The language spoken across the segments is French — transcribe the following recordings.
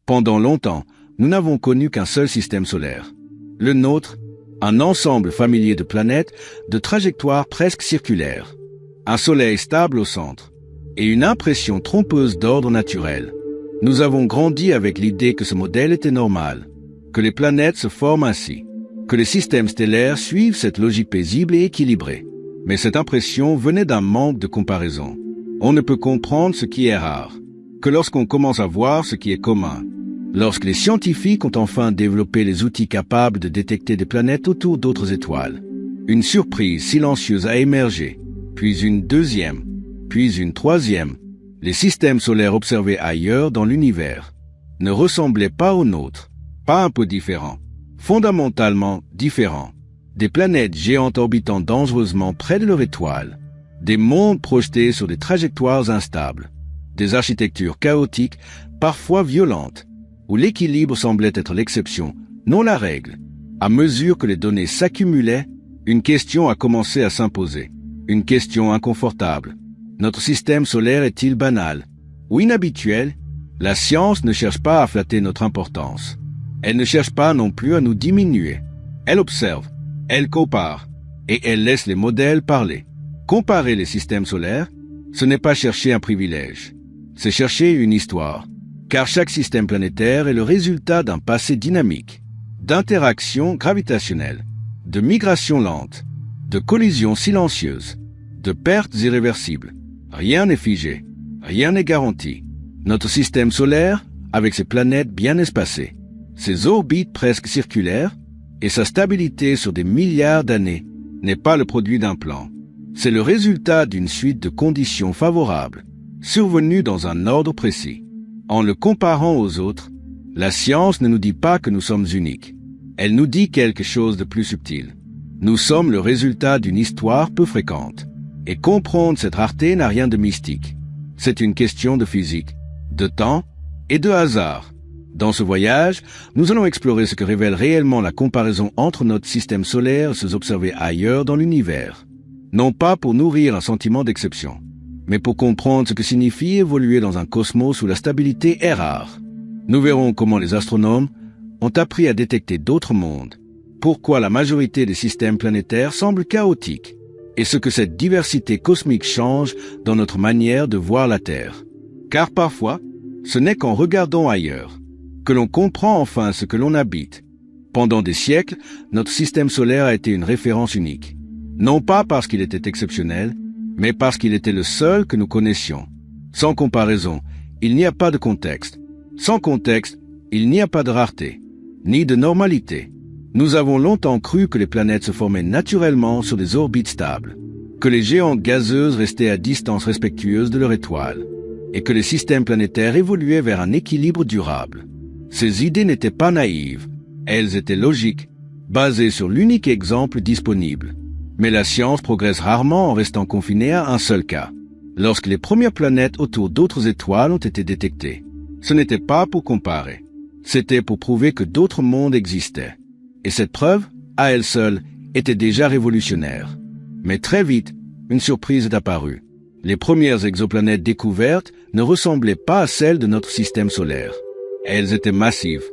Pendant longtemps, nous n'avons connu qu'un seul système solaire. Le nôtre, un ensemble familier de planètes, de trajectoires presque circulaires. Un soleil stable au centre. Et une impression trompeuse d'ordre naturel. Nous avons grandi avec l'idée que ce modèle était normal, que les planètes se forment ainsi, que les systèmes stellaires suivent cette logique paisible et équilibrée. Mais cette impression venait d'un manque de comparaison. On ne peut comprendre ce qui est rare, que lorsqu'on commence à voir ce qui est commun. Lorsque les scientifiques ont enfin développé les outils capables de détecter des planètes autour d'autres étoiles, une surprise silencieuse a émergé, puis une deuxième, puis une troisième. Les systèmes solaires observés ailleurs dans l'univers ne ressemblaient pas aux nôtres, pas un peu différents, fondamentalement différents. Des planètes géantes orbitant dangereusement près de leur étoile, des mondes projetés sur des trajectoires instables, des architectures chaotiques, parfois violentes, où l'équilibre semblait être l'exception, non la règle. À mesure que les données s'accumulaient, une question a commencé à s'imposer, une question inconfortable. Notre système solaire est-il banal ou inhabituel? La science ne cherche pas à flatter notre importance. Elle ne cherche pas non plus à nous diminuer. Elle observe, elle compare, et elle laisse les modèles parler. Comparer les systèmes solaires, ce n'est pas chercher un privilège, c'est chercher une histoire. Car chaque système planétaire est le résultat d'un passé dynamique, d'interactions gravitationnelles, de migrations lentes, de collisions silencieuses, de pertes irréversibles. Rien n'est figé, rien n'est garanti. Notre système solaire, avec ses planètes bien espacées, ses orbites presque circulaires, et sa stabilité sur des milliards d'années, n'est pas le produit d'un plan. C'est le résultat d'une suite de conditions favorables, survenues dans un ordre précis. En le comparant aux autres, la science ne nous dit pas que nous sommes uniques. Elle nous dit quelque chose de plus subtil. Nous sommes le résultat d'une histoire peu fréquente. Et comprendre cette rareté n'a rien de mystique. C'est une question de physique, de temps et de hasard. Dans ce voyage, nous allons explorer ce que révèle réellement la comparaison entre notre système solaire et ceux observés ailleurs dans l'univers. Non pas pour nourrir un sentiment d'exception, mais pour comprendre ce que signifie évoluer dans un cosmos où la stabilité est rare. Nous verrons comment les astronomes ont appris à détecter d'autres mondes, pourquoi la majorité des systèmes planétaires semblent chaotiques, et ce que cette diversité cosmique change dans notre manière de voir la Terre. Car parfois, ce n'est qu'en regardant ailleurs que l'on comprend enfin ce que l'on habite. Pendant des siècles, notre système solaire a été une référence unique. Non pas parce qu'il était exceptionnel, mais parce qu'il était le seul que nous connaissions. Sans comparaison, il n'y a pas de contexte. Sans contexte, il n'y a pas de rareté, ni de normalité. Nous avons longtemps cru que les planètes se formaient naturellement sur des orbites stables, que les géantes gazeuses restaient à distance respectueuse de leur étoile, et que les systèmes planétaires évoluaient vers un équilibre durable. Ces idées n'étaient pas naïves, elles étaient logiques, basées sur l'unique exemple disponible. Mais la science progresse rarement en restant confinée à un seul cas. Lorsque les premières planètes autour d'autres étoiles ont été détectées, ce n'était pas pour comparer, c'était pour prouver que d'autres mondes existaient. Et cette preuve, à elle seule, était déjà révolutionnaire. Mais très vite, une surprise est apparue. Les premières exoplanètes découvertes ne ressemblaient pas à celles de notre système solaire. Elles étaient massives,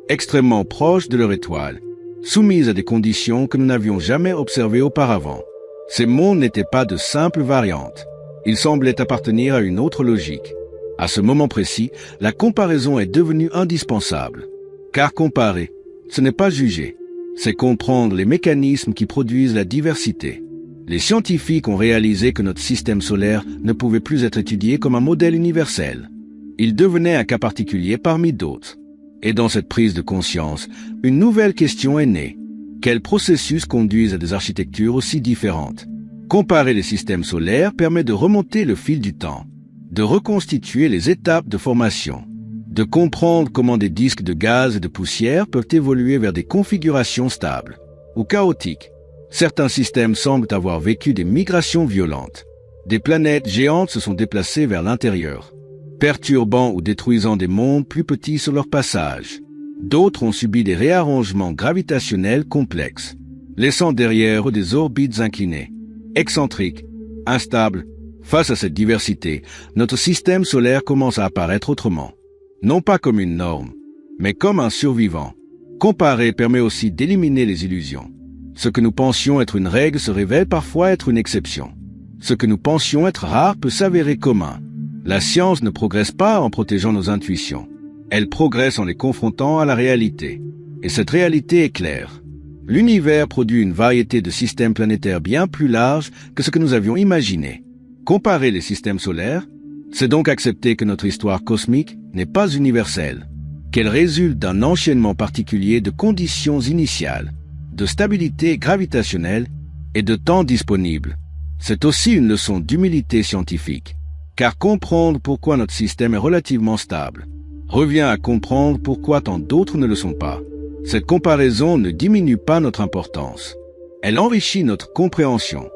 extrêmement proches de leur étoile, soumises à des conditions que nous n'avions jamais observées auparavant. Ces mondes n'étaient pas de simples variantes. Ils semblaient appartenir à une autre logique. À ce moment précis, la comparaison est devenue indispensable. Car comparer, ce n'est pas juger, c'est comprendre les mécanismes qui produisent la diversité. Les scientifiques ont réalisé que notre système solaire ne pouvait plus être étudié comme un modèle universel. Il devenait un cas particulier parmi d'autres. Et dans cette prise de conscience, une nouvelle question est née. Quels processus conduisent à des architectures aussi différentes? Comparer les systèmes solaires permet de remonter le fil du temps, de reconstituer les étapes de formation, de comprendre comment des disques de gaz et de poussière peuvent évoluer vers des configurations stables ou chaotiques. Certains systèmes semblent avoir vécu des migrations violentes. Des planètes géantes se sont déplacées vers l'intérieur, perturbant ou détruisant des mondes plus petits sur leur passage. D'autres ont subi des réarrangements gravitationnels complexes, laissant derrière eux des orbites inclinées, excentriques, instables. Face à cette diversité, notre système solaire commence à apparaître autrement. Non pas comme une norme, mais comme un survivant. Comparer permet aussi d'éliminer les illusions. Ce que nous pensions être une règle se révèle parfois être une exception. Ce que nous pensions être rare peut s'avérer commun. La science ne progresse pas en protégeant nos intuitions. Elle progresse en les confrontant à la réalité. Et cette réalité est claire. L'univers produit une variété de systèmes planétaires bien plus larges que ce que nous avions imaginé. Comparer les systèmes solaires, c'est donc accepter que notre histoire cosmique n'est pas universelle, qu'elle résulte d'un enchaînement particulier de conditions initiales, de stabilité gravitationnelle et de temps disponible. C'est aussi une leçon d'humilité scientifique, car comprendre pourquoi notre système est relativement stable revient à comprendre pourquoi tant d'autres ne le sont pas. Cette comparaison ne diminue pas notre importance. Elle enrichit notre compréhension.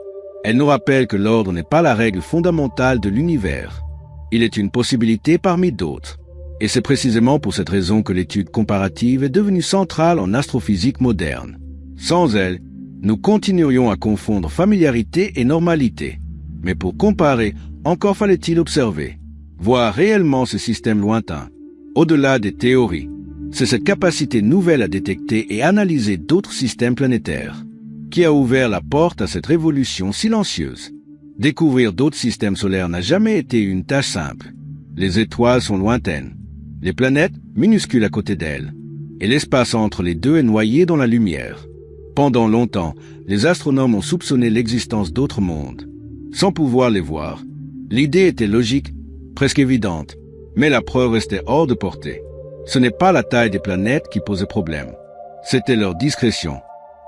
Elle nous rappelle que l'ordre n'est pas la règle fondamentale de l'univers. Il est une possibilité parmi d'autres. Et c'est précisément pour cette raison que l'étude comparative est devenue centrale en astrophysique moderne. Sans elle, nous continuerions à confondre familiarité et normalité. Mais pour comparer, encore fallait-il observer, voir réellement ce système lointain, au-delà des théories. C'est cette capacité nouvelle à détecter et analyser d'autres systèmes planétaires qui a ouvert la porte à cette révolution silencieuse. Découvrir d'autres systèmes solaires n'a jamais été une tâche simple. Les étoiles sont lointaines, les planètes minuscules à côté d'elles, et l'espace entre les deux est noyé dans la lumière. Pendant longtemps, les astronomes ont soupçonné l'existence d'autres mondes, sans pouvoir les voir. L'idée était logique, presque évidente, mais la preuve restait hors de portée. Ce n'est pas la taille des planètes qui posait problème, c'était leur discrétion.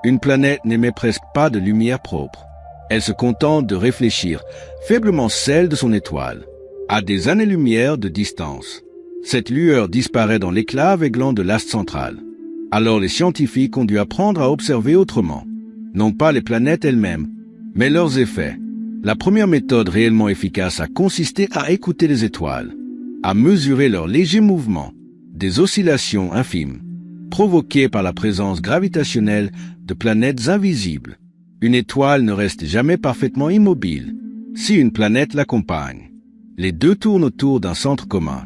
Une planète n'émet presque pas de lumière propre. Elle se contente de réfléchir faiblement celle de son étoile, à des années-lumière de distance. Cette lueur disparaît dans l'éclat aveuglant de l'astre central. Alors les scientifiques ont dû apprendre à observer autrement. Non pas les planètes elles-mêmes, mais leurs effets. La première méthode réellement efficace a consisté à écouter les étoiles, à mesurer leurs légers mouvements, des oscillations infimes, provoquées par la présence gravitationnelle de planètes invisibles. Une étoile ne reste jamais parfaitement immobile si une planète l'accompagne. Les deux tournent autour d'un centre commun,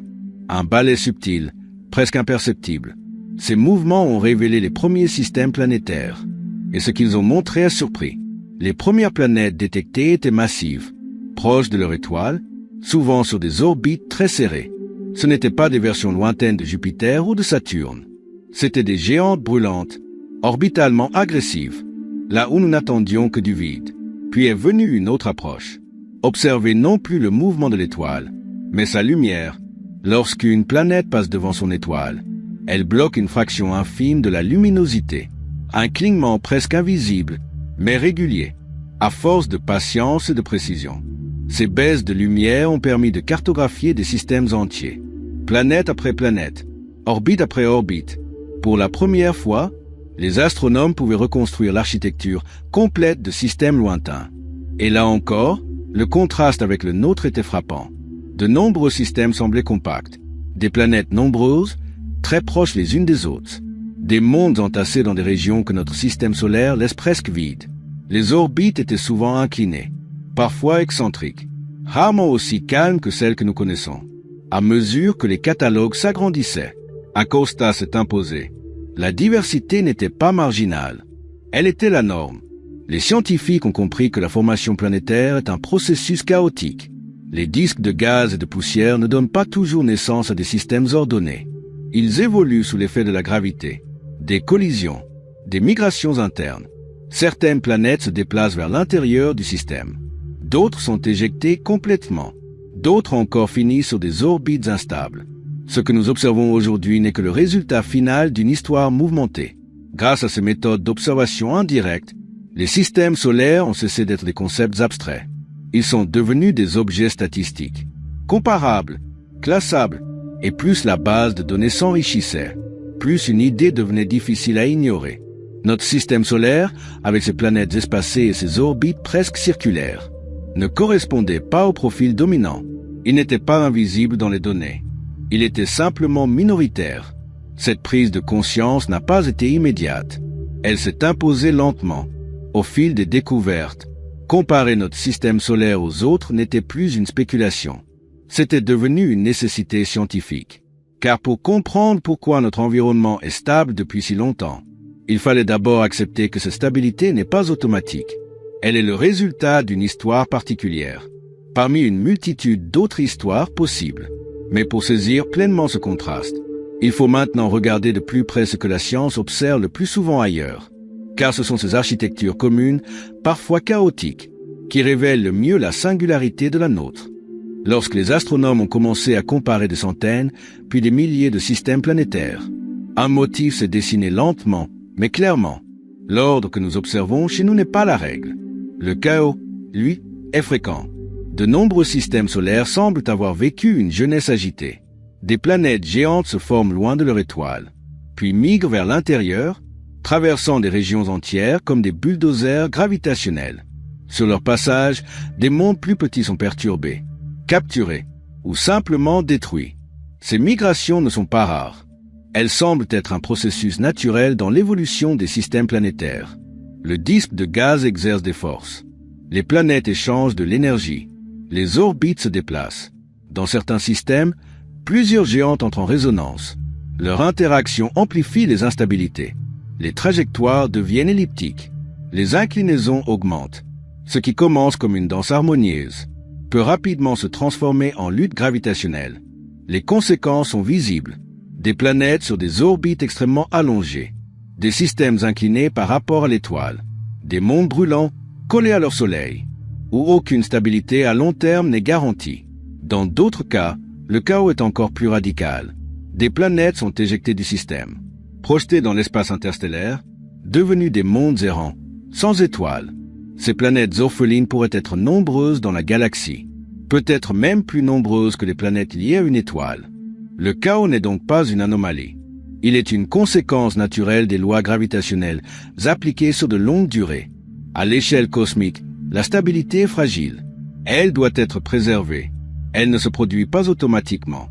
un balai subtil, presque imperceptible. Ces mouvements ont révélé les premiers systèmes planétaires, et ce qu'ils ont montré a surpris. Les premières planètes détectées étaient massives, proches de leur étoile, souvent sur des orbites très serrées. Ce n'étaient pas des versions lointaines de Jupiter ou de Saturne. C'étaient des géantes brûlantes, orbitalement agressives, là où nous n'attendions que du vide. Puis est venue une autre approche. Observer non plus le mouvement de l'étoile, mais sa lumière. Lorsqu'une planète passe devant son étoile, elle bloque une fraction infime de la luminosité. Un clignement presque invisible, mais régulier, à force de patience et de précision. Ces baisses de lumière ont permis de cartographier des systèmes entiers, planète après planète, orbite après orbite. Pour la première fois, les astronomes pouvaient reconstruire l'architecture complète de systèmes lointains. Et là encore, le contraste avec le nôtre était frappant. De nombreux systèmes semblaient compacts, des planètes nombreuses, très proches les unes des autres, des mondes entassés dans des régions que notre système solaire laisse presque vides. Les orbites étaient souvent inclinées, parfois excentriques, rarement aussi calmes que celles que nous connaissons. À mesure que les catalogues s'agrandissaient, un constat s'est imposé. La diversité n'était pas marginale, elle était la norme. Les scientifiques ont compris que la formation planétaire est un processus chaotique. Les disques de gaz et de poussière ne donnent pas toujours naissance à des systèmes ordonnés. Ils évoluent sous l'effet de la gravité, des collisions, des migrations internes. Certaines planètes se déplacent vers l'intérieur du système. D'autres sont éjectées complètement. D'autres encore finissent sur des orbites instables. Ce que nous observons aujourd'hui n'est que le résultat final d'une histoire mouvementée. Grâce à ces méthodes d'observation indirecte, les systèmes solaires ont cessé d'être des concepts abstraits. Ils sont devenus des objets statistiques, comparables, classables, et plus la base de données s'enrichissait, plus une idée devenait difficile à ignorer. Notre système solaire, avec ses planètes espacées et ses orbites presque circulaires, ne correspondait pas au profil dominant. Il n'était pas invisible dans les données. Il était simplement minoritaire. Cette prise de conscience n'a pas été immédiate. Elle s'est imposée lentement, au fil des découvertes. Comparer notre système solaire aux autres n'était plus une spéculation. C'était devenu une nécessité scientifique. Car pour comprendre pourquoi notre environnement est stable depuis si longtemps, il fallait d'abord accepter que cette stabilité n'est pas automatique. Elle est le résultat d'une histoire particulière, parmi une multitude d'autres histoires possibles. Mais pour saisir pleinement ce contraste, il faut maintenant regarder de plus près ce que la science observe le plus souvent ailleurs, car ce sont ces architectures communes, parfois chaotiques, qui révèlent le mieux la singularité de la nôtre. Lorsque les astronomes ont commencé à comparer des centaines, puis des milliers de systèmes planétaires, un motif s'est dessiné lentement, mais clairement. L'ordre que nous observons chez nous n'est pas la règle. Le chaos, lui, est fréquent. De nombreux systèmes solaires semblent avoir vécu une jeunesse agitée. Des planètes géantes se forment loin de leur étoile, puis migrent vers l'intérieur, traversant des régions entières comme des bulldozers gravitationnels. Sur leur passage, des mondes plus petits sont perturbés, capturés ou simplement détruits. Ces migrations ne sont pas rares. Elles semblent être un processus naturel dans l'évolution des systèmes planétaires. Le disque de gaz exerce des forces. Les planètes échangent de l'énergie. Les orbites se déplacent. Dans certains systèmes, plusieurs géantes entrent en résonance. Leur interaction amplifie les instabilités. Les trajectoires deviennent elliptiques. Les inclinaisons augmentent. Ce qui commence comme une danse harmonieuse peut rapidement se transformer en lutte gravitationnelle. Les conséquences sont visibles. Des planètes sur des orbites extrêmement allongées, des systèmes inclinés par rapport à l'étoile, des mondes brûlants collés à leur soleil, où aucune stabilité à long terme n'est garantie. Dans d'autres cas, le chaos est encore plus radical. Des planètes sont éjectées du système, projetées dans l'espace interstellaire, devenues des mondes errants, sans étoiles. Ces planètes orphelines pourraient être nombreuses dans la galaxie, peut-être même plus nombreuses que les planètes liées à une étoile. Le chaos n'est donc pas une anomalie. Il est une conséquence naturelle des lois gravitationnelles appliquées sur de longues durées. À l'échelle cosmique, la stabilité est fragile. Elle doit être préservée. Elle ne se produit pas automatiquement.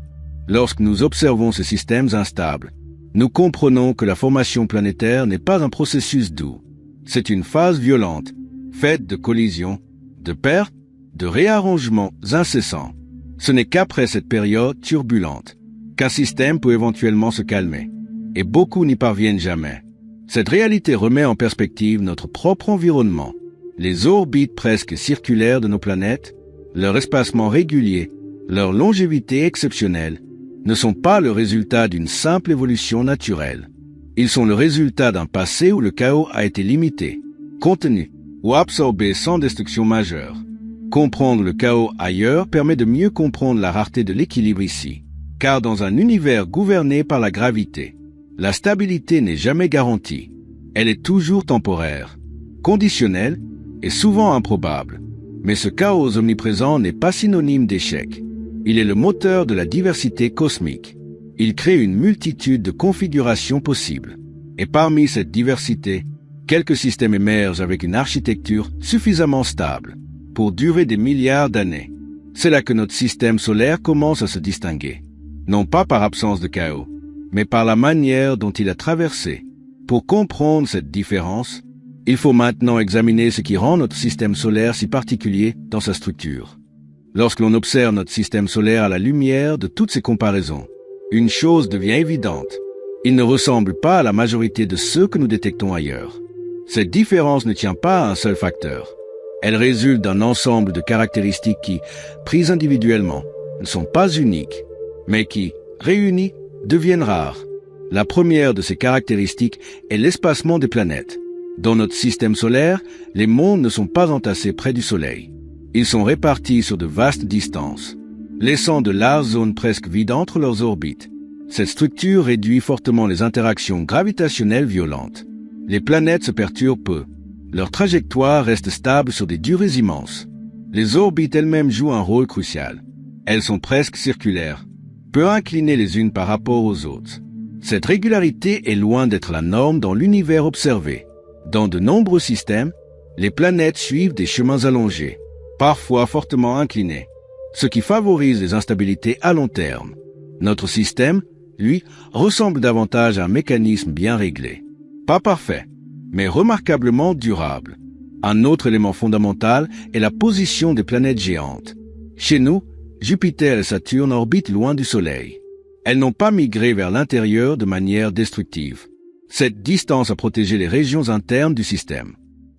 Lorsque nous observons ces systèmes instables, nous comprenons que la formation planétaire n'est pas un processus doux. C'est une phase violente, faite de collisions, de pertes, de réarrangements incessants. Ce n'est qu'après cette période turbulente qu'un système peut éventuellement se calmer, et beaucoup n'y parviennent jamais. Cette réalité remet en perspective notre propre environnement. Les orbites presque circulaires de nos planètes, leur espacement régulier, leur longévité exceptionnelle, ne sont pas le résultat d'une simple évolution naturelle. Ils sont le résultat d'un passé où le chaos a été limité, contenu ou absorbé sans destruction majeure. Comprendre le chaos ailleurs permet de mieux comprendre la rareté de l'équilibre ici. Car dans un univers gouverné par la gravité, la stabilité n'est jamais garantie. Elle est toujours temporaire, conditionnelle et souvent improbable. Mais ce chaos omniprésent n'est pas synonyme d'échec. Il est le moteur de la diversité cosmique. Il crée une multitude de configurations possibles. Et parmi cette diversité, quelques systèmes émergent avec une architecture suffisamment stable pour durer des milliards d'années. C'est là que notre système solaire commence à se distinguer. Non pas par absence de chaos, mais par la manière dont il a traversé. Pour comprendre cette différence, il faut maintenant examiner ce qui rend notre système solaire si particulier dans sa structure. Lorsque l'on observe notre système solaire à la lumière de toutes ces comparaisons, une chose devient évidente. Il ne ressemble pas à la majorité de ceux que nous détectons ailleurs. Cette différence ne tient pas à un seul facteur. Elle résulte d'un ensemble de caractéristiques qui, prises individuellement, ne sont pas uniques, mais qui, réunies, deviennent rares. La première de ces caractéristiques est l'espacement des planètes. Dans notre système solaire, les mondes ne sont pas entassés près du Soleil. Ils sont répartis sur de vastes distances, laissant de larges zones presque vides entre leurs orbites. Cette structure réduit fortement les interactions gravitationnelles violentes. Les planètes se perturbent peu. Leur trajectoire reste stable sur des durées immenses. Les orbites elles-mêmes jouent un rôle crucial. Elles sont presque circulaires, peu inclinées les unes par rapport aux autres. Cette régularité est loin d'être la norme dans l'univers observé. Dans de nombreux systèmes, les planètes suivent des chemins allongés, parfois fortement inclinés, ce qui favorise les instabilités à long terme. Notre système, lui, ressemble davantage à un mécanisme bien réglé. Pas parfait, mais remarquablement durable. Un autre élément fondamental est la position des planètes géantes. Chez nous, Jupiter et Saturne orbitent loin du Soleil. Elles n'ont pas migré vers l'intérieur de manière destructive. Cette distance a protégé les régions internes du système.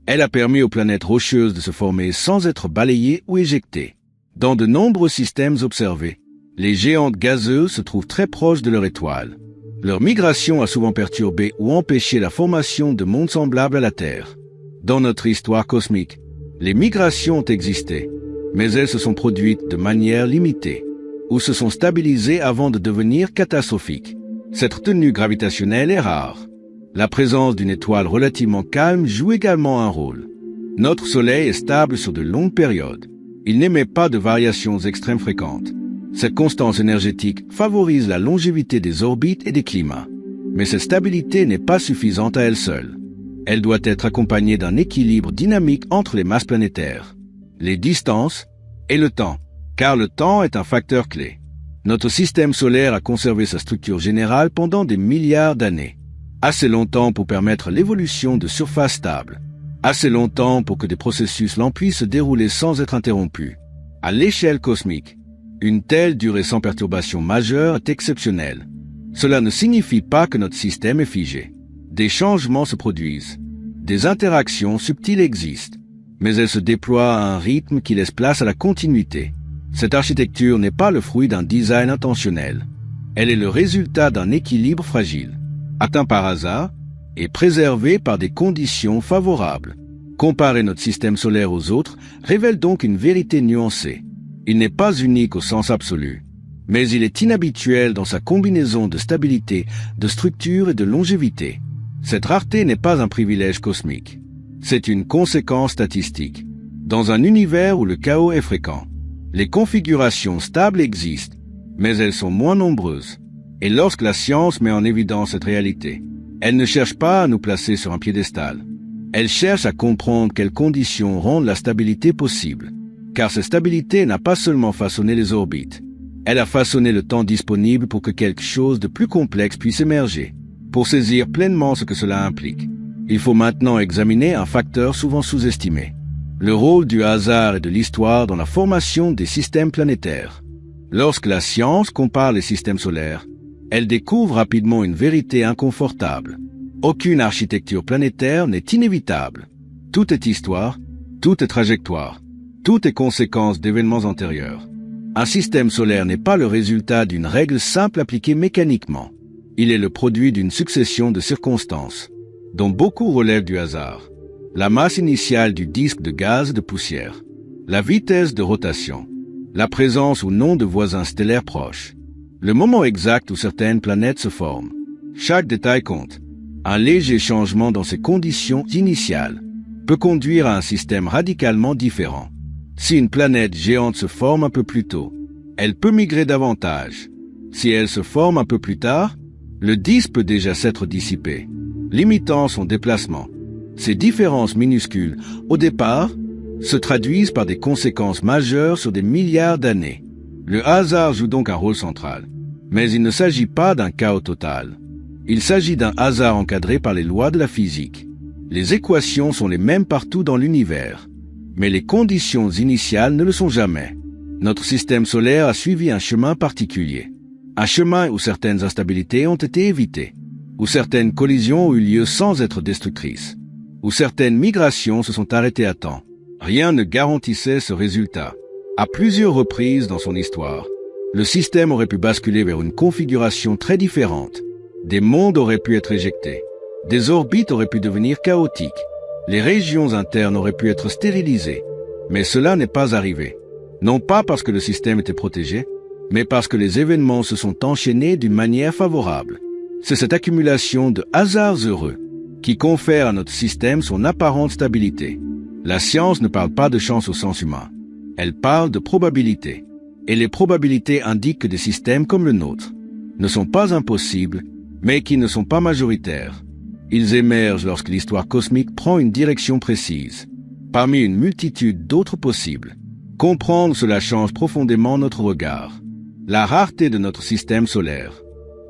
Elle a permis aux planètes rocheuses de se former sans être balayées ou éjectées. Dans de nombreux systèmes observés, les géantes gazeuses se trouvent très proches de leur étoile. Leur migration a souvent perturbé ou empêché la formation de mondes semblables à la Terre. Dans notre histoire cosmique, les migrations ont existé, mais elles se sont produites de manière limitée, ou se sont stabilisées avant de devenir catastrophiques. Cette tenue gravitationnelle est rare. La présence d'une étoile relativement calme joue également un rôle. Notre Soleil est stable sur de longues périodes. Il n'émet pas de variations extrêmes fréquentes. Cette constance énergétique favorise la longévité des orbites et des climats. Mais cette stabilité n'est pas suffisante à elle seule. Elle doit être accompagnée d'un équilibre dynamique entre les masses planétaires, les distances et le temps, car le temps est un facteur clé. Notre système solaire a conservé sa structure générale pendant des milliards d'années. Assez longtemps pour permettre l'évolution de surfaces stables. Assez longtemps pour que des processus lents puissent se dérouler sans être interrompus. À l'échelle cosmique, une telle durée sans perturbation majeure est exceptionnelle. Cela ne signifie pas que notre système est figé. Des changements se produisent. Des interactions subtiles existent. Mais elles se déploient à un rythme qui laisse place à la continuité. Cette architecture n'est pas le fruit d'un design intentionnel. Elle est le résultat d'un équilibre fragile, atteint par hasard et préservé par des conditions favorables. Comparer notre système solaire aux autres révèle donc une vérité nuancée. Il n'est pas unique au sens absolu, mais il est inhabituel dans sa combinaison de stabilité, de structure et de longévité. Cette rareté n'est pas un privilège cosmique. C'est une conséquence statistique. Dans un univers où le chaos est fréquent, les configurations stables existent, mais elles sont moins nombreuses. Et lorsque la science met en évidence cette réalité, elle ne cherche pas à nous placer sur un piédestal. Elle cherche à comprendre quelles conditions rendent la stabilité possible. Car cette stabilité n'a pas seulement façonné les orbites. Elle a façonné le temps disponible pour que quelque chose de plus complexe puisse émerger. Pour saisir pleinement ce que cela implique, il faut maintenant examiner un facteur souvent sous-estimé. Le rôle du hasard et de l'histoire dans la formation des systèmes planétaires. Lorsque la science compare les systèmes solaires, elle découvre rapidement une vérité inconfortable. Aucune architecture planétaire n'est inévitable. Tout est histoire, tout est trajectoire, tout est conséquence d'événements antérieurs. Un système solaire n'est pas le résultat d'une règle simple appliquée mécaniquement. Il est le produit d'une succession de circonstances, dont beaucoup relèvent du hasard. La masse initiale du disque de gaz et de poussière, la vitesse de rotation, la présence ou non de voisins stellaires proches, le moment exact où certaines planètes se forment. Chaque détail compte. Un léger changement dans ses conditions initiales peut conduire à un système radicalement différent. Si une planète géante se forme un peu plus tôt, elle peut migrer davantage. Si elle se forme un peu plus tard, le disque peut déjà s'être dissipé, limitant son déplacement. Ces différences minuscules, au départ, se traduisent par des conséquences majeures sur des milliards d'années. Le hasard joue donc un rôle central. Mais il ne s'agit pas d'un chaos total. Il s'agit d'un hasard encadré par les lois de la physique. Les équations sont les mêmes partout dans l'univers. Mais les conditions initiales ne le sont jamais. Notre système solaire a suivi un chemin particulier. Un chemin où certaines instabilités ont été évitées, où certaines collisions ont eu lieu sans être destructrices, où certaines migrations se sont arrêtées à temps. Rien ne garantissait ce résultat. À plusieurs reprises dans son histoire, le système aurait pu basculer vers une configuration très différente. Des mondes auraient pu être éjectés. Des orbites auraient pu devenir chaotiques. Les régions internes auraient pu être stérilisées. Mais cela n'est pas arrivé. Non pas parce que le système était protégé, mais parce que les événements se sont enchaînés d'une manière favorable. C'est cette accumulation de hasards heureux qui confère à notre système son apparente stabilité. La science ne parle pas de chance au sens humain. Elle parle de probabilité. Et les probabilités indiquent que des systèmes comme le nôtre ne sont pas impossibles, mais qui ne sont pas majoritaires. Ils émergent lorsque l'histoire cosmique prend une direction précise, parmi une multitude d'autres possibles. Comprendre cela change profondément notre regard. La rareté de notre système solaire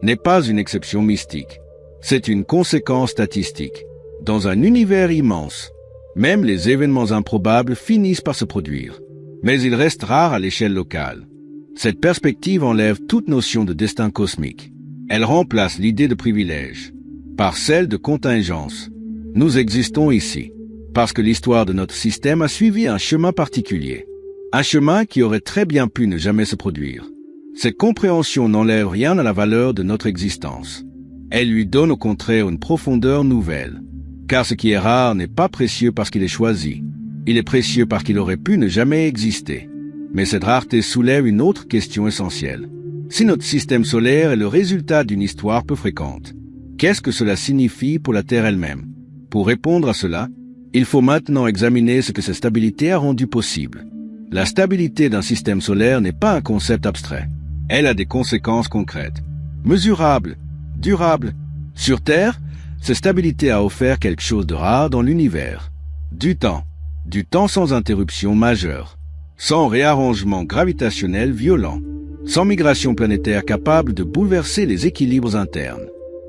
n'est pas une exception mystique. C'est une conséquence statistique. Dans un univers immense, même les événements improbables finissent par se produire. Mais ils restent rares à l'échelle locale. Cette perspective enlève toute notion de destin cosmique. Elle remplace l'idée de privilège par celle de contingence. Nous existons ici parce que l'histoire de notre système a suivi un chemin particulier. Un chemin qui aurait très bien pu ne jamais se produire. Cette compréhension n'enlève rien à la valeur de notre existence. Elle lui donne au contraire une profondeur nouvelle. Car ce qui est rare n'est pas précieux parce qu'il est choisi. Il est précieux parce qu'il aurait pu ne jamais exister. Mais cette rareté soulève une autre question essentielle. Si notre système solaire est le résultat d'une histoire peu fréquente, qu'est-ce que cela signifie pour la Terre elle-même? Pour répondre à cela, il faut maintenant examiner ce que cette stabilité a rendu possible. La stabilité d'un système solaire n'est pas un concept abstrait. Elle a des conséquences concrètes, mesurables, durables. Sur Terre, cette stabilité a offert quelque chose de rare dans l'univers. Du temps sans interruption majeure, sans réarrangement gravitationnel violent, sans migration planétaire capable de bouleverser les équilibres internes.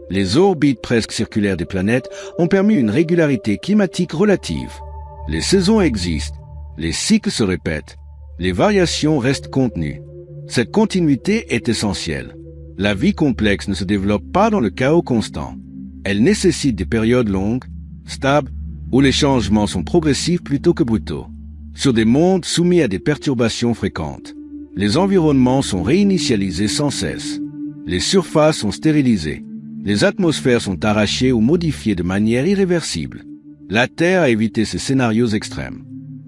Les orbites presque circulaires des planètes ont permis une régularité climatique relative. Les saisons existent, les cycles se répètent, les variations restent contenues. Cette continuité est essentielle. La vie complexe ne se développe pas dans le chaos constant. Elle nécessite des périodes longues, stables, où les changements sont progressifs plutôt que brutaux. Sur des mondes soumis à des perturbations fréquentes, les environnements sont réinitialisés sans cesse. Les surfaces sont stérilisées. Les atmosphères sont arrachées ou modifiées de manière irréversible. La Terre a évité ces scénarios extrêmes.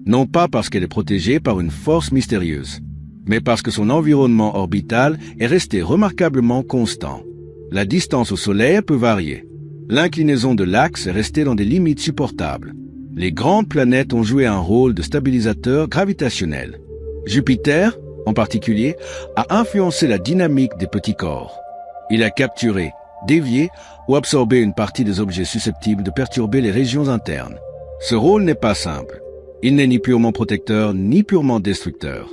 Non pas parce qu'elle est protégée par une force mystérieuse, mais parce que son environnement orbital est resté remarquablement constant. La distance au Soleil peut varier. L'inclinaison de l'axe est restée dans des limites supportables. Les grandes planètes ont joué un rôle de stabilisateur gravitationnel. Jupiter, en particulier, a influencé la dynamique des petits corps. Il a capturé, dévié ou absorbé une partie des objets susceptibles de perturber les régions internes. Ce rôle n'est pas simple. Il n'est ni purement protecteur ni purement destructeur.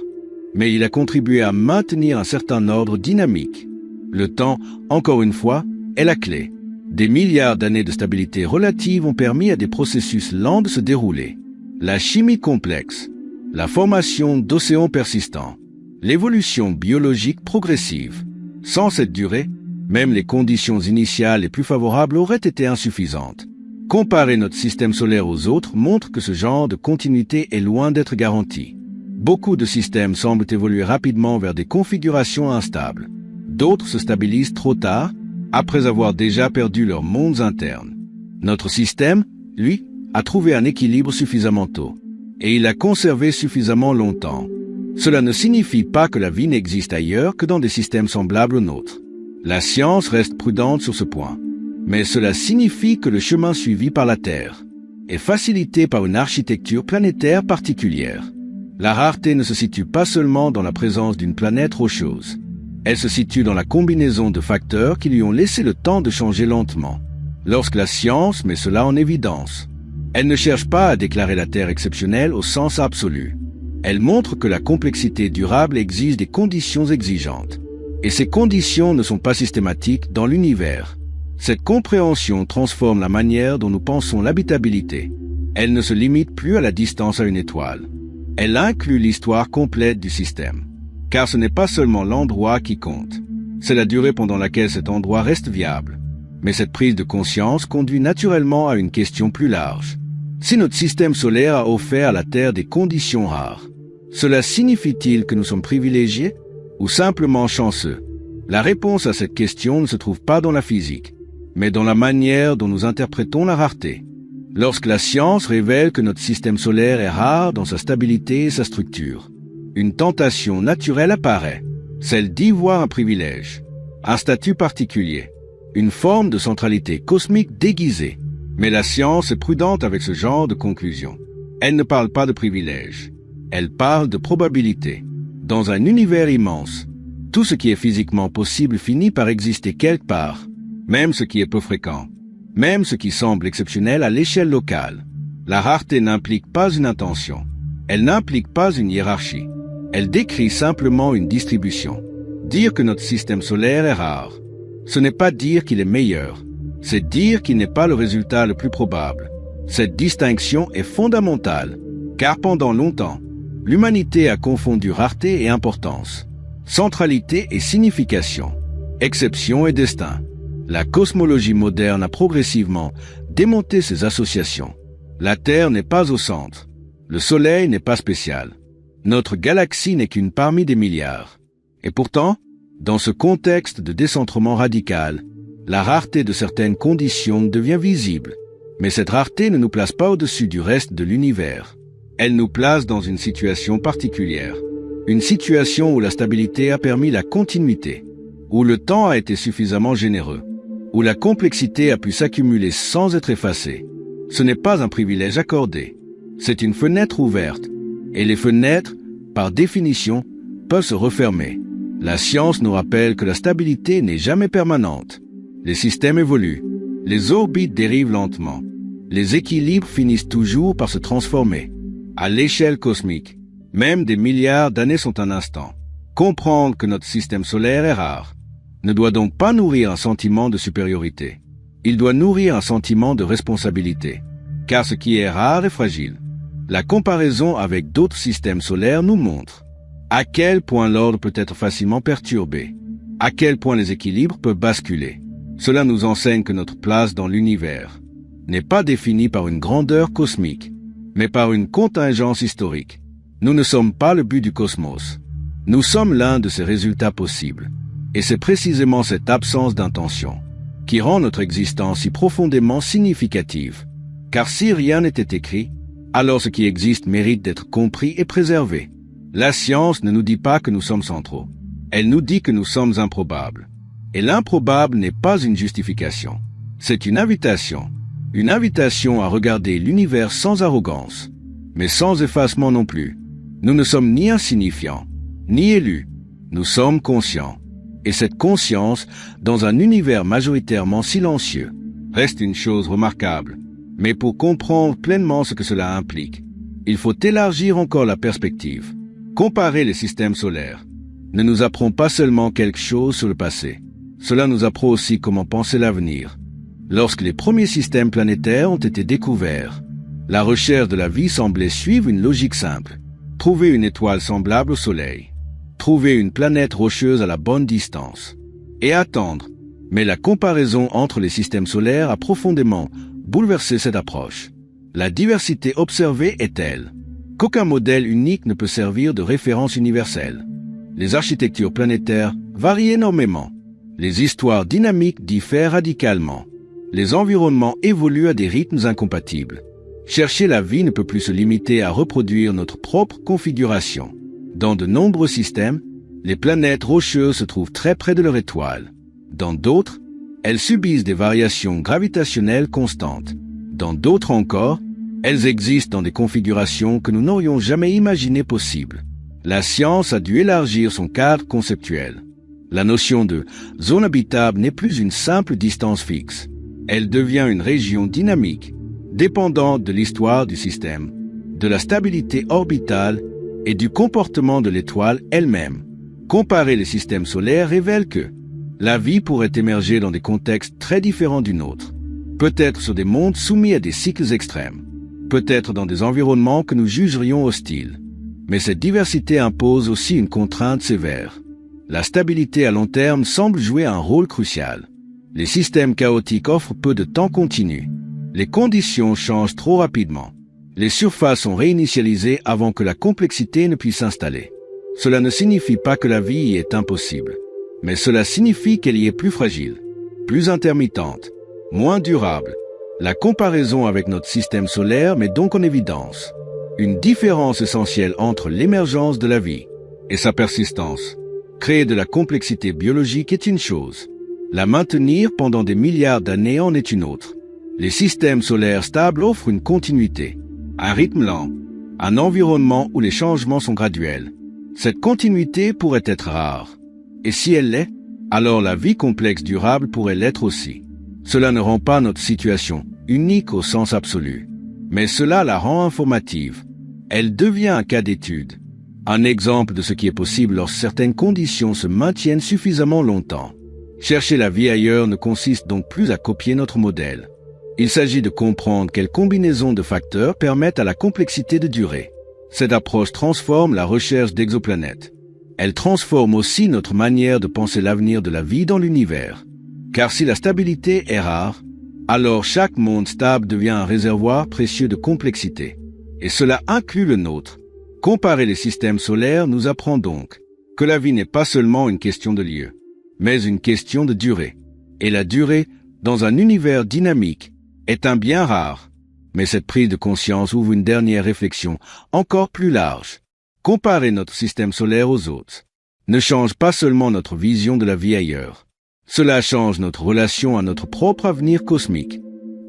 Mais il a contribué à maintenir un certain ordre dynamique. Le temps, encore une fois, est la clé. Des milliards d'années de stabilité relative ont permis à des processus lents de se dérouler. La chimie complexe, la formation d'océans persistants, l'évolution biologique progressive. Sans cette durée, même les conditions initiales les plus favorables auraient été insuffisantes. Comparer notre système solaire aux autres montre que ce genre de continuité est loin d'être garanti. Beaucoup de systèmes semblent évoluer rapidement vers des configurations instables. D'autres se stabilisent trop tard, après avoir déjà perdu leurs mondes internes. Notre système, lui, a trouvé un équilibre suffisamment tôt, et il l'a conservé suffisamment longtemps. Cela ne signifie pas que la vie n'existe ailleurs que dans des systèmes semblables aux nôtres. La science reste prudente sur ce point, mais cela signifie que le chemin suivi par la Terre est facilité par une architecture planétaire particulière. La rareté ne se situe pas seulement dans la présence d'une planète rocheuse. Elle se situe dans la combinaison de facteurs qui lui ont laissé le temps de changer lentement. Lorsque la science met cela en évidence, elle ne cherche pas à déclarer la Terre exceptionnelle au sens absolu. Elle montre que la complexité durable exige des conditions exigeantes. Et ces conditions ne sont pas systématiques dans l'univers. Cette compréhension transforme la manière dont nous pensons l'habitabilité. Elle ne se limite plus à la distance à une étoile. Elle inclut l'histoire complète du système. Car ce n'est pas seulement l'endroit qui compte. C'est la durée pendant laquelle cet endroit reste viable. Mais cette prise de conscience conduit naturellement à une question plus large. Si notre système solaire a offert à la Terre des conditions rares, cela signifie-t-il que nous sommes privilégiés ou simplement chanceux? La réponse à cette question ne se trouve pas dans la physique, mais dans la manière dont nous interprétons la rareté. Lorsque la science révèle que notre système solaire est rare dans sa stabilité et sa structure, une tentation naturelle apparaît, celle d'y voir un privilège, un statut particulier, une forme de centralité cosmique déguisée. Mais la science est prudente avec ce genre de conclusion. Elle ne parle pas de privilège, elle parle de probabilité. Dans un univers immense, tout ce qui est physiquement possible finit par exister quelque part, même ce qui est peu fréquent, même ce qui semble exceptionnel à l'échelle locale. La rareté n'implique pas une intention, elle n'implique pas une hiérarchie. Elle décrit simplement une distribution. Dire que notre système solaire est rare, ce n'est pas dire qu'il est meilleur, c'est dire qu'il n'est pas le résultat le plus probable. Cette distinction est fondamentale, car pendant longtemps, l'humanité a confondu rareté et importance. Centralité et signification. Exception et destin. La cosmologie moderne a progressivement démonté ces associations. La Terre n'est pas au centre. Le Soleil n'est pas spécial. Notre galaxie n'est qu'une parmi des milliards. Et pourtant, dans ce contexte de décentrement radical, la rareté de certaines conditions devient visible. Mais cette rareté ne nous place pas au-dessus du reste de l'univers. Elle nous place dans une situation particulière. Une situation où la stabilité a permis la continuité, où le temps a été suffisamment généreux, où la complexité a pu s'accumuler sans être effacée. Ce n'est pas un privilège accordé, c'est une fenêtre ouverte. Et les fenêtres, par définition, peuvent se refermer. La science nous rappelle que la stabilité n'est jamais permanente. Les systèmes évoluent, les orbites dérivent lentement. Les équilibres finissent toujours par se transformer. À l'échelle cosmique, même des milliards d'années sont un instant. Comprendre que notre système solaire est rare ne doit donc pas nourrir un sentiment de supériorité. Il doit nourrir un sentiment de responsabilité. Car ce qui est rare est fragile. La comparaison avec d'autres systèmes solaires nous montre à quel point l'ordre peut être facilement perturbé, à quel point les équilibres peuvent basculer. Cela nous enseigne que notre place dans l'univers n'est pas définie par une grandeur cosmique, mais par une contingence historique. Nous ne sommes pas le but du cosmos. Nous sommes l'un de ses résultats possibles. Et c'est précisément cette absence d'intention qui rend notre existence si profondément significative. Car si rien n'était écrit, alors ce qui existe mérite d'être compris et préservé. La science ne nous dit pas que nous sommes centraux. Elle nous dit que nous sommes improbables. Et l'improbable n'est pas une justification. C'est une invitation. Une invitation à regarder l'univers sans arrogance, mais sans effacement non plus. Nous ne sommes ni insignifiants, ni élus. Nous sommes conscients. Et cette conscience, dans un univers majoritairement silencieux, reste une chose remarquable. Mais pour comprendre pleinement ce que cela implique, il faut élargir encore la perspective. Comparer les systèmes solaires ne nous apprend pas seulement quelque chose sur le passé. Cela nous apprend aussi comment penser l'avenir. Lorsque les premiers systèmes planétaires ont été découverts, la recherche de la vie semblait suivre une logique simple. Trouver une étoile semblable au Soleil. Trouver une planète rocheuse à la bonne distance. Et attendre. Mais la comparaison entre les systèmes solaires a profondément bouleversé cette approche. La diversité observée est telle qu'aucun modèle unique ne peut servir de référence universelle. Les architectures planétaires varient énormément. Les histoires dynamiques diffèrent radicalement. Les environnements évoluent à des rythmes incompatibles. Chercher la vie ne peut plus se limiter à reproduire notre propre configuration. Dans de nombreux systèmes, les planètes rocheuses se trouvent très près de leur étoile. Dans d'autres, elles subissent des variations gravitationnelles constantes. Dans d'autres encore, elles existent dans des configurations que nous n'aurions jamais imaginées possibles. La science a dû élargir son cadre conceptuel. La notion de zone habitable n'est plus une simple distance fixe. Elle devient une région dynamique, dépendante de l'histoire du système, de la stabilité orbitale et du comportement de l'étoile elle-même. Comparer les systèmes solaires révèle que la vie pourrait émerger dans des contextes très différents du nôtre, peut-être sur des mondes soumis à des cycles extrêmes, peut-être dans des environnements que nous jugerions hostiles. Mais cette diversité impose aussi une contrainte sévère. La stabilité à long terme semble jouer un rôle crucial. Les systèmes chaotiques offrent peu de temps continu. Les conditions changent trop rapidement. Les surfaces sont réinitialisées avant que la complexité ne puisse s'installer. Cela ne signifie pas que la vie y est impossible, mais cela signifie qu'elle y est plus fragile, plus intermittente, moins durable. La comparaison avec notre système solaire met donc en évidence une différence essentielle entre l'émergence de la vie et sa persistance. Créer de la complexité biologique est une chose. La maintenir pendant des milliards d'années en est une autre. Les systèmes solaires stables offrent une continuité, un rythme lent, un environnement où les changements sont graduels. Cette continuité pourrait être rare. Et si elle l'est, alors la vie complexe durable pourrait l'être aussi. Cela ne rend pas notre situation unique au sens absolu, mais cela la rend informative. Elle devient un cas d'étude, un exemple de ce qui est possible lorsque certaines conditions se maintiennent suffisamment longtemps. Chercher la vie ailleurs ne consiste donc plus à copier notre modèle. Il s'agit de comprendre quelles combinaisons de facteurs permettent à la complexité de durer. Cette approche transforme la recherche d'exoplanètes. Elle transforme aussi notre manière de penser l'avenir de la vie dans l'univers. Car si la stabilité est rare, alors chaque monde stable devient un réservoir précieux de complexité. Et cela inclut le nôtre. Comparer les systèmes solaires nous apprend donc que la vie n'est pas seulement une question de lieu, mais une question de durée. Et la durée, dans un univers dynamique, est un bien rare. Mais cette prise de conscience ouvre une dernière réflexion encore plus large. Comparer notre système solaire aux autres ne change pas seulement notre vision de la vie ailleurs. Cela change notre relation à notre propre avenir cosmique.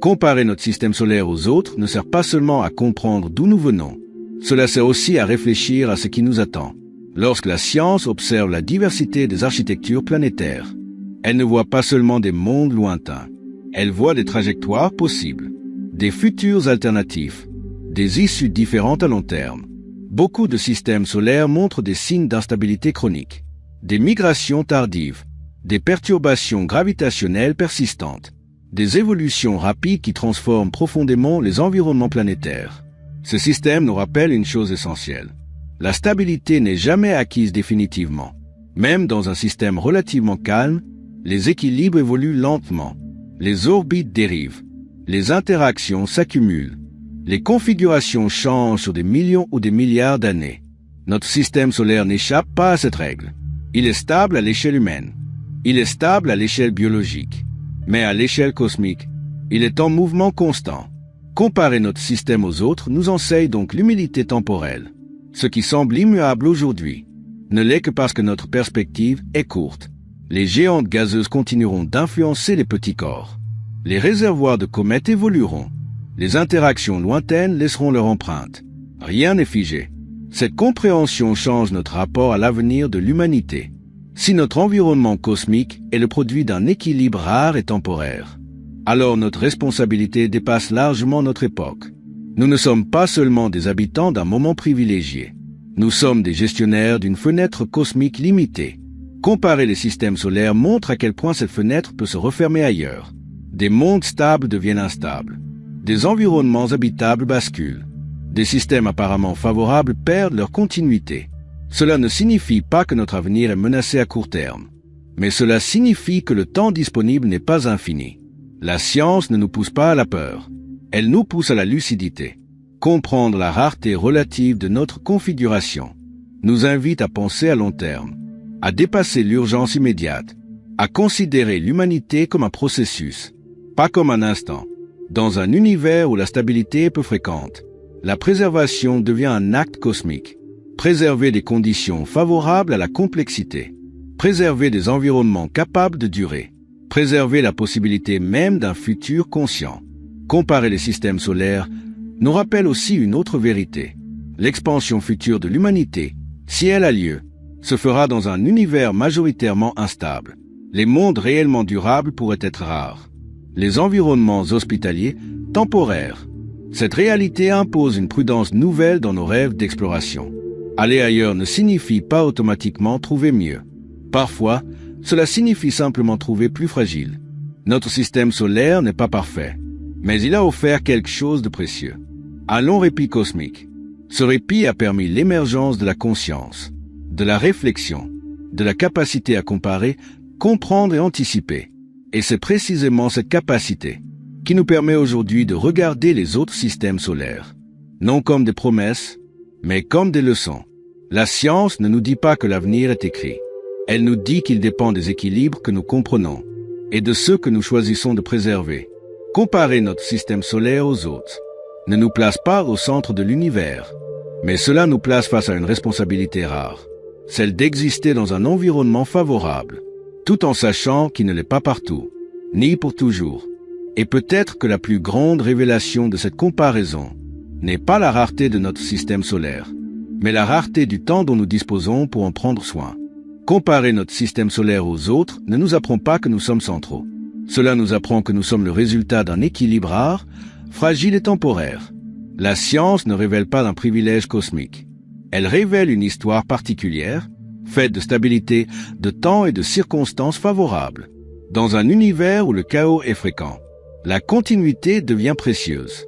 Comparer notre système solaire aux autres ne sert pas seulement à comprendre d'où nous venons. Cela sert aussi à réfléchir à ce qui nous attend. Lorsque la science observe la diversité des architectures planétaires, elle ne voit pas seulement des mondes lointains. Elle voit des trajectoires possibles, des futurs alternatifs, des issues différentes à long terme. Beaucoup de systèmes solaires montrent des signes d'instabilité chronique, des migrations tardives, des perturbations gravitationnelles persistantes, des évolutions rapides qui transforment profondément les environnements planétaires. Ce système nous rappelle une chose essentielle. La stabilité n'est jamais acquise définitivement. Même dans un système relativement calme, les équilibres évoluent lentement, les orbites dérivent, les interactions s'accumulent, les configurations changent sur des millions ou des milliards d'années. Notre système solaire n'échappe pas à cette règle. Il est stable à l'échelle humaine. Il est stable à l'échelle biologique. Mais à l'échelle cosmique, il est en mouvement constant. Comparer notre système aux autres nous enseigne donc l'humilité temporelle. Ce qui semble immuable aujourd'hui ne l'est que parce que notre perspective est courte. Les géantes gazeuses continueront d'influencer les petits corps. Les réservoirs de comètes évolueront. Les interactions lointaines laisseront leur empreinte. Rien n'est figé. Cette compréhension change notre rapport à l'avenir de l'humanité. Si notre environnement cosmique est le produit d'un équilibre rare et temporaire, alors notre responsabilité dépasse largement notre époque. Nous ne sommes pas seulement des habitants d'un moment privilégié. Nous sommes des gestionnaires d'une fenêtre cosmique limitée. Comparer les systèmes solaires montre à quel point cette fenêtre peut se refermer ailleurs. Des mondes stables deviennent instables. Des environnements habitables basculent. Des systèmes apparemment favorables perdent leur continuité. Cela ne signifie pas que notre avenir est menacé à court terme, mais cela signifie que le temps disponible n'est pas infini. La science ne nous pousse pas à la peur. Elle nous pousse à la lucidité. Comprendre la rareté relative de notre configuration nous invite à penser à long terme, à dépasser l'urgence immédiate, à considérer l'humanité comme un processus, pas comme un instant. Dans un univers où la stabilité est peu fréquente, la préservation devient un acte cosmique. Préserver des conditions favorables à la complexité. Préserver des environnements capables de durer. Préserver la possibilité même d'un futur conscient. Comparer les systèmes solaires nous rappelle aussi une autre vérité. L'expansion future de l'humanité, si elle a lieu, se fera dans un univers majoritairement instable. Les mondes réellement durables pourraient être rares. Les environnements hospitaliers, temporaires. Cette réalité impose une prudence nouvelle dans nos rêves d'exploration. Aller ailleurs ne signifie pas automatiquement trouver mieux. Parfois, cela signifie simplement trouver plus fragile. Notre système solaire n'est pas parfait, mais il a offert quelque chose de précieux. Un long répit cosmique. Ce répit a permis l'émergence de la conscience, de la réflexion, de la capacité à comparer, comprendre et anticiper. Et c'est précisément cette capacité qui nous permet aujourd'hui de regarder les autres systèmes solaires, non comme des promesses, mais comme des leçons. La science ne nous dit pas que l'avenir est écrit. Elle nous dit qu'il dépend des équilibres que nous comprenons et de ceux que nous choisissons de préserver. Comparer notre système solaire aux autres ne nous place pas au centre de l'univers, mais cela nous place face à une responsabilité rare, celle d'exister dans un environnement favorable, tout en sachant qu'il ne l'est pas partout, ni pour toujours. Et peut-être que la plus grande révélation de cette comparaison n'est pas la rareté de notre système solaire, mais la rareté du temps dont nous disposons pour en prendre soin. Comparer notre système solaire aux autres ne nous apprend pas que nous sommes centraux. Cela nous apprend que nous sommes le résultat d'un équilibre rare, fragile et temporaire. La science ne révèle pas un privilège cosmique. Elle révèle une histoire particulière, faite de stabilité, de temps et de circonstances favorables. Dans un univers où le chaos est fréquent, la continuité devient précieuse.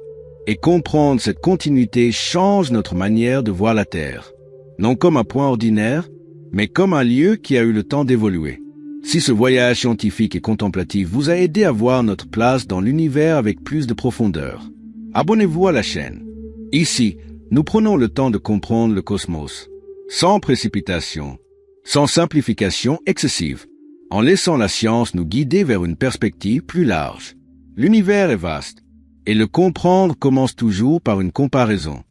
Et comprendre cette continuité change notre manière de voir la Terre. Non comme un point ordinaire, mais comme un lieu qui a eu le temps d'évoluer. Si ce voyage scientifique et contemplatif vous a aidé à voir notre place dans l'univers avec plus de profondeur, abonnez-vous à la chaîne. Ici, nous prenons le temps de comprendre le cosmos, sans précipitation, sans simplification excessive, en laissant la science nous guider vers une perspective plus large. L'univers est vaste, et le comprendre commence toujours par une comparaison.